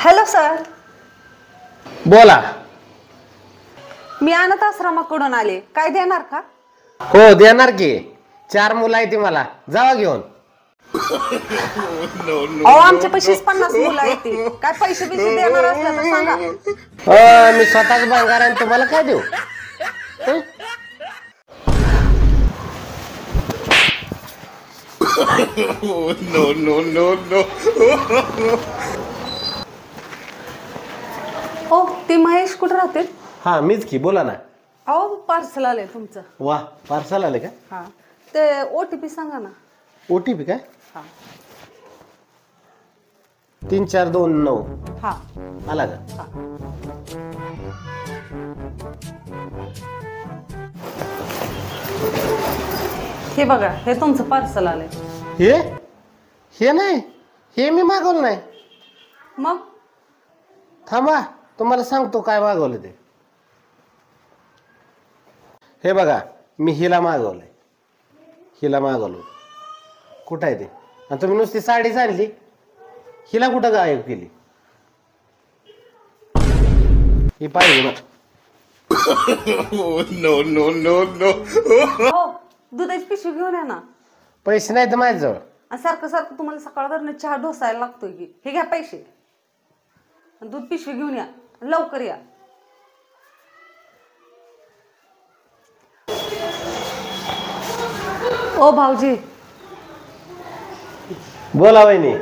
Hello sir. बोला. मी अनाथ आश्रमाकडून आले, काय देणार का? हो देणार की. 4 मुलं आहेत मला, जावा घेऊन. अहो आमच्या पैसेच 50 मुलं आहेत. काय पैसे बिसे देणार असलं तर सांगा. मी स्वतःच भांगार आहे, तुम्हाला काय देऊ? हो ते महेश कुठे राहते? हा मीच की, बोला ना. अहो पार्सल आलंय तुमचं. वा, पार्सल आले का? हा ते OTP सांगा ना. OTP काय? हा 3429 हा आला का? हे बघा, हे तुमचं पार्सल आलंय. हे नाही, हे मी मागवलं नाही. मग थांबा, तुम्हाला सांगतो काय मागवलं ते. हे बघा, मी हिला मागवलंय. हिला मागवलं कुठं आहे ते? आणि तुम्ही नुसती साडीच आणली, हिला कुठं गायब केली? ही पाहिजे ना. हो दुधाची पिशवी घेऊन या ना. पैसे नाही तर माझ्याजवळ. आणि सारखं सारखं तुम्हाला सकाळवरनं चहा ढोसायला लागतोय की. हे घ्या पैसे, दूध पिशवी घेऊन या, लवकर या. ओ भाऊजी. बोला वहिनी.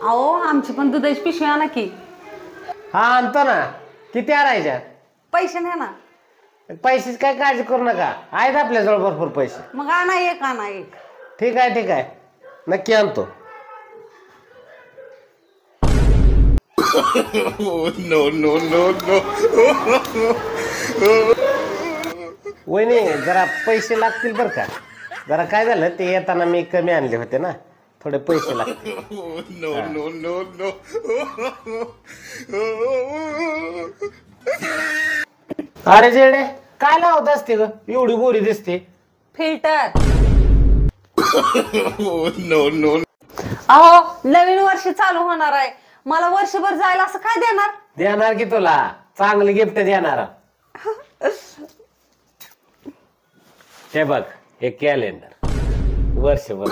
अहो आमची पण दुधाची पिशवी आणा की. हा आणतो ना. किती आणायच्या? पैसे नाही ना. पैसेच काय काळजी करू नका, आहेत आपल्याजवळ भरपूर पैसे. मग आणा एक, आणा एक. ठीक आहे ठीक आहे, नक्की आणतो. वहिनी जरा पैसे लागतील बरं का. जरा काय झालं ते येताना मी कमी आणले होते ना, थोडे पैसे लागतील. अरे जेडे काय लावत असते ग, एवढी गोरी दिसते? फिल्टर. अहो नवीन वर्ष चालू होणार आहे, मला वर्षभर जायला असं काय देणार? देणार की तुला चांगलं गिफ्ट देणार. हे बघ, हे कॅलेंडर वर्षभर.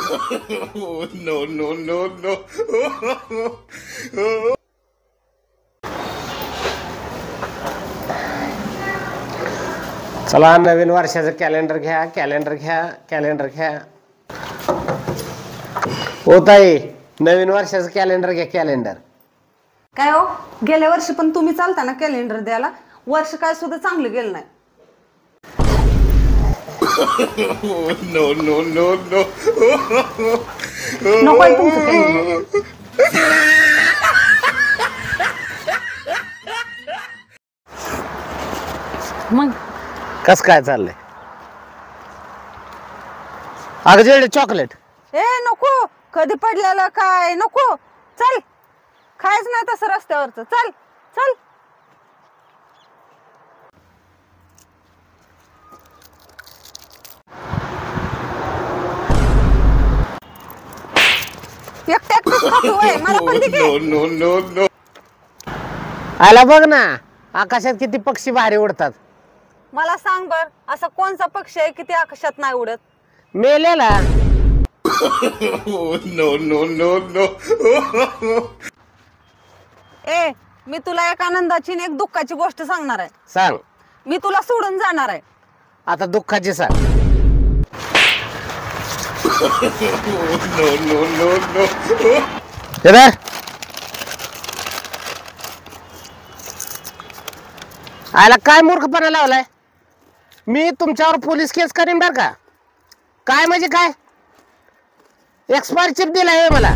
चला नवीन वर्षाचं कॅलेंडर घ्या, कॅलेंडर घ्या, कॅलेंडर घ्या. हो ताई, नवीन वर्षाचं कॅलेंडर घ्या, कॅलेंडर. काय हो, गेल्या वर्षी पण तुम्ही चालता ना कॅलेंडर द्यायला, वर्ष काय सुद्धा चांगलं गेलं नाही. नकोय तुमचं कॅलेंडर. मग कस काय चाललंय? अगदी चॉकलेट. ए नको, कधी पडलेलं काय नको. चल, खायच नाही तसं रस्त्यावरचं. चल चल. एकटं एकटंच खातो होय, मला पण दे की. आला बघ ना, आकाशात किती पक्षी भारी उडतात. मला सांग बर, असा कोणचा पक्षी आहे की ते आकाशात नाही उडत? मेलेला. ए मी तुला एक आनंदाची आणि एक दुःखाची गोष्ट सांगणार आहे. सांग. मी तुला सोडून जाणार आहे. आता दुःखाची सांग. आला काय मूर्खपणा लावलाय? मी तुमच्यावर पोलीस केस करीन बर का. काय म्हणजे काय? एक्सपायर चिप दिलाय मला.